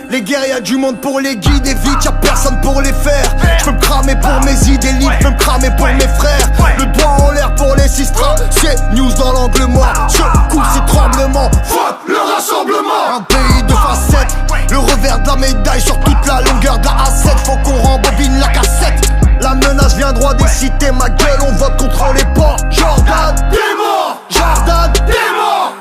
Les guerres y'a du monde pour les guider, vite y'a personne pour les faire. J'peux me cramer pour mes idées libres, j'peux me cramer pour mes frères. Le doigt en l'air pour les sistras, c'est news dans l'angle mort. Secoue ces tremblements, fuck le rassemblement. Un pays de facettes, le revers de la médaille sur toute la longueur de la A7. Faut qu'on rembobine la cassette. La menace vient droit des cités, ma gueule on vote contre les ports. Jordan, t'es mort. Jordan, t'es mort.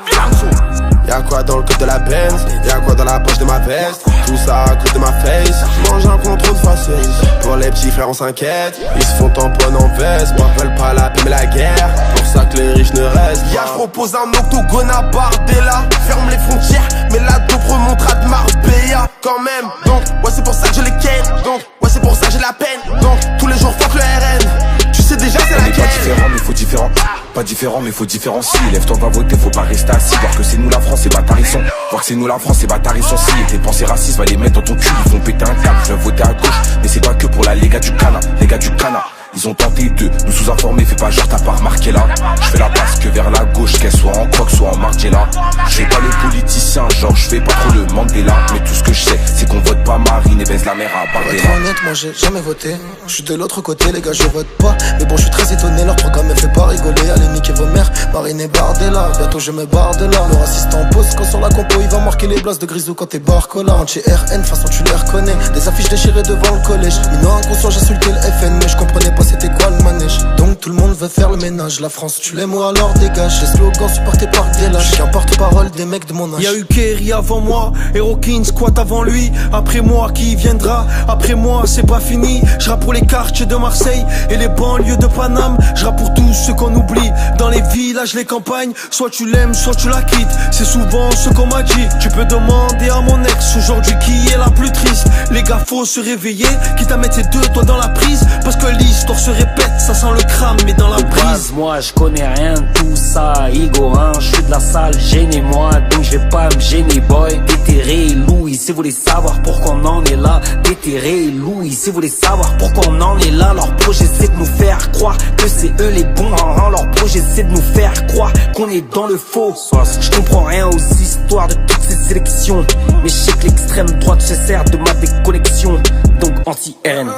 Y'a quoi dans le code de la Benz, y'a quoi dans la poche de ma veste. Tout ça à cause de ma face, mange un contrôle de faciès. Pour les petits frères on s'inquiète, ils se font tamponner en veste. M'appelle pas la paix mais la guerre, pour ça que les riches ne restent pas. J'propose un octogone à Bardella, ferme les frontières, mais la dope remontera de Marbella quand même. Donc ouais c'est pour ça que je les ken, donc ouais c'est pour ça que j'ai la peine. Donc tous les jours fuck le RN, tu sais déjà c'est laquelle. Pas différent mais faut différent, pas différent mais faut différencier. Lève-toi va voter, faut pas rester assis. Voir que c'est nous la France, c'est bâtards ils sont. Voir que c'est nous la France, c'est bâtards ils sont. Si tes pensées racistes va les mettre dans ton cul, ils vont péter un câble. Je viens voter à gauche, mais c'est pas que pour la les gars du Cana, les gars du Cana. Ils ont tenté de nous sous-informer, fais pas genre t'as pas remarqué là. Je fais la passe que vers la gauche, qu'elle soit en croque, soit en Margiela. Je fais pas le politicien, genre je fais pas trop le Mandela. Mais tout ce que je sais, c'est qu'on vote pas Marine et baise la mère à Bardella. Pour être honnête, moi j'ai jamais voté. Je suis de l'autre côté, les gars, je vote pas. Mais bon, je suis très étonné, leur programme me fait pas rigoler. Allez, niquez vos mères, Marine et Bardella. Bientôt je me barre de là. Le raciste en pause, quand sur la compo, il va marquer les blases de Grisou quand t'es barcola. Anti-RN, façon tu les reconnais. Des affiches déchirées devant le collège. Minant inconscient, j'insultais le FN, mais je comprenais pas c'était quoi le manège. Donc tout le monde veut faire le ménage. La France, tu l'aimes ou alors dégage. Les slogans supportés par des lâches. Je suis un porte-parole des mecs de mon âge. Y'a eu Kerry avant moi, Herokin squat avant lui. Après moi, qui viendra? Après moi, c'est pas fini. Je rappe pour les quartiers de Marseille et les banlieues de Paname. Je rappe pour tous ceux qu'on oublie. Dans les villages, les campagnes, soit tu l'aimes, soit tu la quittes. C'est souvent ce qu'on m'a dit. Tu peux demander à mon ex aujourd'hui qui est la plus triste. Les gars, faut se réveiller, quitte à mettre ses deux doigts dans la prise. Parce que l'histoire se répète, ça sent le crâne mais dans la brise. Moi je connais rien de tout ça. Igorin, je suis de la salle, gênez-moi. Donc je vais pas me gêner boy. Déterré Louis, si vous voulez savoir pourquoi on en est là. Déterré Louis, si vous voulez savoir pourquoi on en est là. Leur projet c'est de nous faire croire que c'est eux les bons. Leur projet c'est de nous faire croire qu'on est dans le faux. Je comprends rien aux histoires de toutes ces élections. Mais je sais que l'extrême droite se sert de ma déconnexion. Donc anti-RN.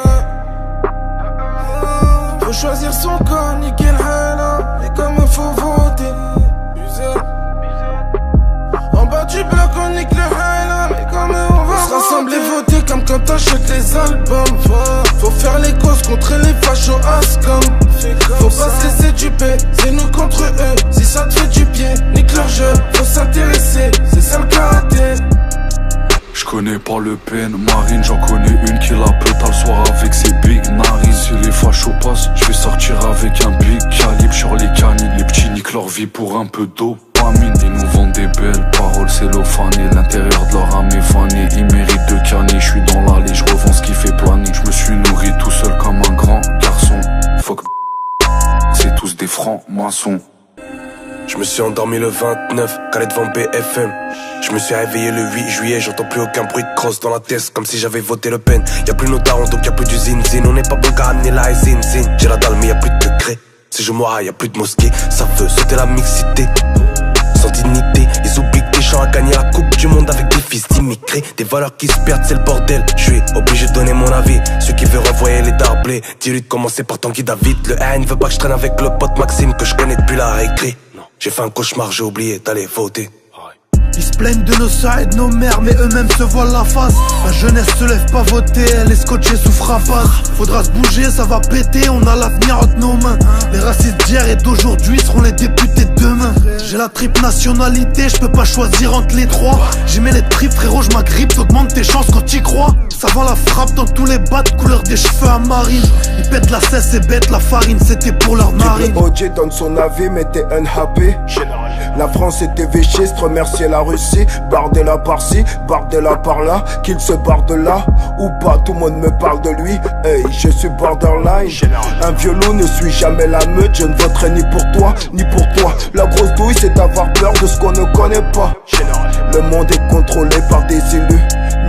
Faut choisir son camp, niquer le hala. Et comme il faut voter, en bas du bloc on nique le hala. Mais comme on va se rassembler, voter comme quand t'achètes les albums. Faut faire les causes contre les fachos Ascom. Faut pas se laisser duper, c'est nous contre eux. Si ça te fait du pied, nique leur jeu. Faut s'intéresser, c'est ça le karaté. Je connais pas Le Pen, Marine, j'en connais une qui la pète le soir avec ses big narines. Si les fachos passent, je vais sortir avec un big calibre sur les canines. Les petits niquent leur vie pour un peu dopamine. Ils nous vendent des belles paroles cellophanées. L'intérieur de leur âme est fané. Ils méritent de canner, je suis dans l'allée, je revends ce qui fait planer. Je me suis nourri tout seul comme un grand garçon. Fuck, c'est tous des francs-maçons. Je me suis endormi le 29, calé devant BFM. Je me suis réveillé le 8 juillet, j'entends plus aucun bruit de crosse dans la tête, comme si j'avais voté Le Pen. Y'a plus nos darons, donc y'a plus du zin-zin. On n'est pas bon qu'à amener la zin. J'ai la dalle, mais y'a plus de degrés. Si je mourrai, y'a plus de mosquée. Ça veut sauter la mixité. Sans dignité, ils oublient que Deschamps a gagné la coupe du monde avec des fils d'immigrés. Des valeurs qui se perdent, c'est le bordel. Je suis obligé de donner mon avis. Ceux qui veulent revoyer les darblés, dis-lui de commencer par Tanguy David. Le haine veut pas que je traîne avec le pote Maxime que je connais depuis la récré. J'ai fait un cauchemar, j'ai oublié d'aller voter. Ils se plaignent de nos ça et de nos mères, mais eux-mêmes se voilent la face. La jeunesse se lève pas voter, elle est scotchée sous frappasse. Faudra se bouger, ça va péter, on a l'avenir entre nos mains. Les racistes d'hier et d'aujourd'hui seront les députés de demain. J'ai la triple nationalité, je peux pas choisir entre les trois. J'y mets les tripes, frérot, je m'agrippe, t'augmentes tes chances quand t'y crois. Ça vend la frappe dans tous les bas de couleur des cheveux à marine. Ils pètent la cesse et bêtent la farine, c'était pour leur narine. OJ donne son avis, mais t'es unhappy. La France était véchiste, remercier la Russie. Bardella par-ci, Bardella par-là. Qu'il se barre de là ou pas, tout le monde me parle de lui. Hey, je suis borderline. Un violon ne suit jamais la meute. Je ne voterai ni pour toi, ni pour toi. La grosse douille, c'est avoir peur de ce qu'on ne connaît pas. Le monde est contrôlé par des élus.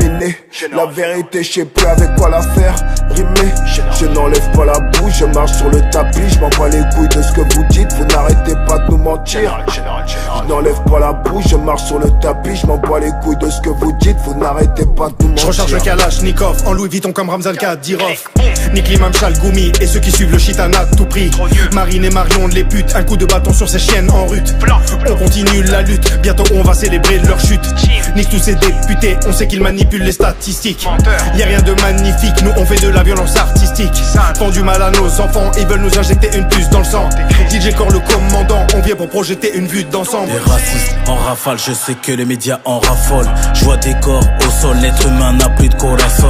miné. La vérité, je sais plus avec quoi la faire rimer. Je n'enlève pas la bouche, je marche sur le tapis. Je m'en bats les couilles de ce que vous dites, vous n'arrêtez pas de nous mentir. Je n'enlève pas la bouche, je marche sur le tapis. Je m'en bats les couilles de ce que vous dites, vous n'arrêtez pas de nous mentir. Je recharge le Kalachnikov en Louis Vuitton comme Ramzan Kadyrov. Nique l'imam Chalgoumi et ceux qui suivent le shitana à tout prix. Marine et Marion les putes, un coup de bâton sur ces chiennes en rut. On continue la lutte, bientôt on va célébrer leur chute. Nique tous ces députés, on sait qu'ils manipulent les statistiques. Y'a rien de magnifique, nous on fait de la violence artistique. Font du mal à nos enfants, ils veulent nous injecter une puce dans le sang. DJ Core le commandant, on vient pour projeter une vue d'ensemble. Les racistes en rafale, je sais que les médias en raffolent. Je vois des corps au sol, l'être humain n'a plus de corazon.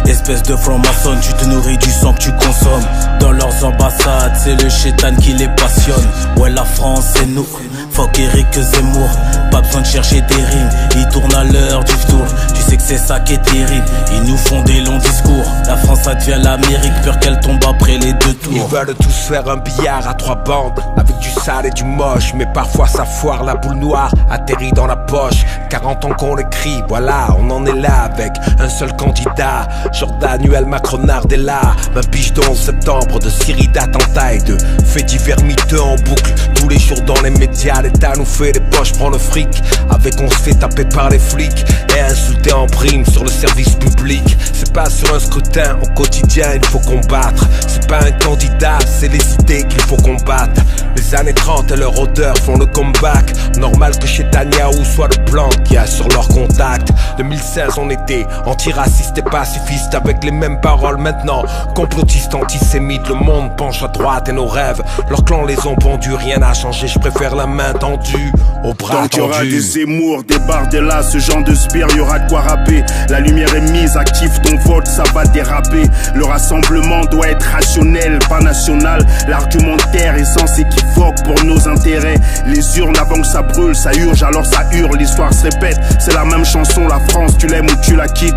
Espèce de franc-maçon, tu te nourris du sang que tu consommes. Dans leurs ambassades, c'est le chétan qui les passionne. Ouais, la France c'est nous, fuck Eric Zemmour. Pas besoin de chercher des rimes, ils tournent à l'heure du tour. Tu sais que c'est ça qui est terrible, ils nous font des longs discours. La France ça devient l'Amérique, peur qu'elle tombe après les 2 tours. Ils veulent tous faire un billard à 3 bandes, avec du sale et du moche. Mais parfois ça foire, la boule noire atterrit dans la poche. 40 ans qu'on l'écrit, voilà, on en est là avec un seul candidat. Jordanuel Macronard est là. Ma biche de 11 septembre, de Syrie d'attentats et de faits divers miteux en boucle. Tous les jours dans les médias, l'État nous fait les poches, prend le fric. Avec on se fait taper par les flics et insulter en prime sur le service public. C'est pas sur un scrutin, au quotidien il faut combattre. C'est pas un candidat, c'est les idées qu'il faut combattre. Les années 30 et leur odeur font le comeback. Normal que chez Netanyahou soit le plan qu'il y a sur leur contact. 2016 on était antiraciste et pacifiste avec les mêmes paroles maintenant. Complotistes, antisémites, le monde penche à droite et nos rêves. Leurs clans les ont pendus, rien n'a changé, je préfère la main tendue au bras donc tendu. Donc y'aura des Zemmour, des Bardella, ce genre de sbire, y'aura de quoi rapper. La lumière est mise, active ton vote, ça va déraper. Le rassemblement doit être rationnel, pas national. L'argumentaire est sans équivoque pour nos intérêts. Les urnes avant que ça brûle, ça urge, alors ça hurle, l'histoire se répète. C'est la même chanson, la France, tu l'aimes ou tu la quittes.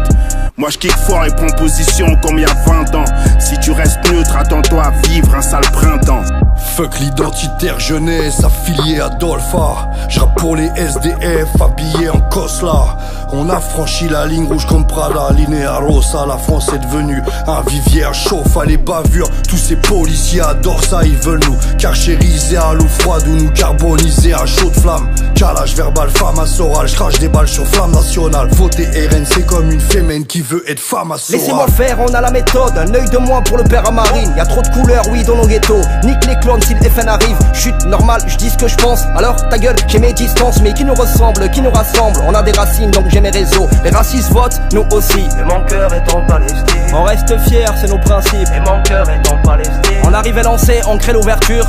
Moi je kick fort et prends position comme il y a 20 ans. Si tu restes neutre, attends-toi à vivre un sale printemps. Fuck l'identitaire jeunesse affilié à Dolpha. J'rappe pour les SDF habillés en Cosla. On a franchi la ligne rouge comme Prada, Linea Rossa. La France est devenue un vivière, chauffe à les bavures. Tous ces policiers adorent ça, ils veulent nous carchériser à l'eau froide ou nous carboniser à chaud de flamme. Calage verbal, femme à Soral, j'crache des balles sur flamme nationale. Voter RN c'est comme une fémène qui veut être femme à Soral. Laissez-moi faire, on a la méthode, un œil de moins pour le père à Marine. Y'a trop de couleurs, oui, dans nos ghettos. Nique les clones si le FN arrive. Chute normal, je dis ce que je pense. Alors ta gueule, j'ai mes distances. Mais qui nous ressemble, qui nous rassemble. On a des racines donc j'ai mes réseaux. Les racistes votent, nous aussi. Et mon cœur est en Palestine. On reste fiers, c'est nos principes. Et mon cœur est en Palestine. On arrive à lancer, on crée l'ouverture.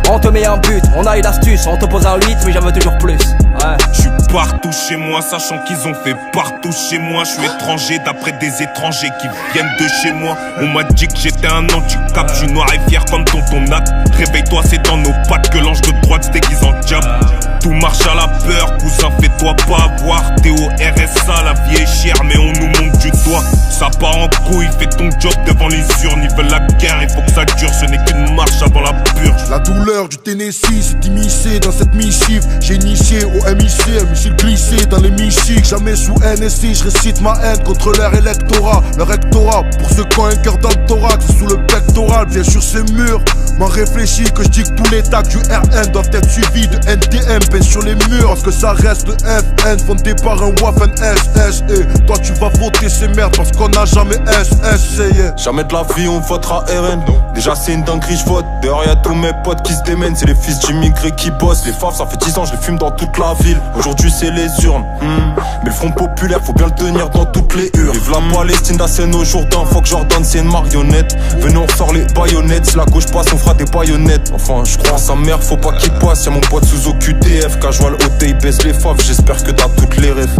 On te met un but, on a eu l'astuce. On te pose un 8, mais j'en veux toujours plus. Ouais. Je suis partout chez moi, sachant qu'ils ont fait partout chez moi. Je suis étranger d'après des étrangers qui viennent de chez moi. On m'a dit que j'étais un handicap. Je suis noir et fier comme tonton Nat. Réveille-toi, c'est dans nos pattes que l'ange de droite se déguise en diable. Tout marche à la peur, cousin, fais-toi pas avoir. T'es au RSA, la vie est chère, mais on nous monte du doigt. Ça part en couille, fais ton job devant les urnes. Ils veulent la guerre, il faut que ça dure. Ce n'est qu'une marche avant la purge. La douleur du Tennessee s'est immiscée dans cette missive. J'ai initié au MIC, un missile glissé dans l'hémicycle. Jamais sous NSI, je récite ma haine contre leur électorat. Leur rectorat, pour ceux qui ont un cœur dans le thorax, sous le pectoral, bien sur ces murs. M'en réfléchis que je dis que tous les tags du RN doivent être suivis de NTM, pèse sur les murs. Parce que ça reste le FN, fondé par un Waffen SS. Et toi tu vas voter ces merdes parce qu'on n'a jamais SS. Jamais de la vie on votera RN. Déjà c'est une dinguerie, je vote. Dehors y'a tous mes potes qui se démènent. C'est les fils d'immigrés qui bossent. Les faves ça fait 10 ans je les fume dans toute la ville. Aujourd'hui c'est les urnes. Mais le front populaire faut bien le tenir dans toutes les urnes. Vive la Palestine, là c'est nos Jourdain. Faut que Jordan c'est une marionnette. Venez on sort les baïonnettes. Si la gauche passe on fera des baïonnettes. Enfin je crois à sa mère, faut pas qu'il passe. Y'a mon pote sous OQTF. Casual OT il baisse les faves. J'espère que t'as toutes les rêves.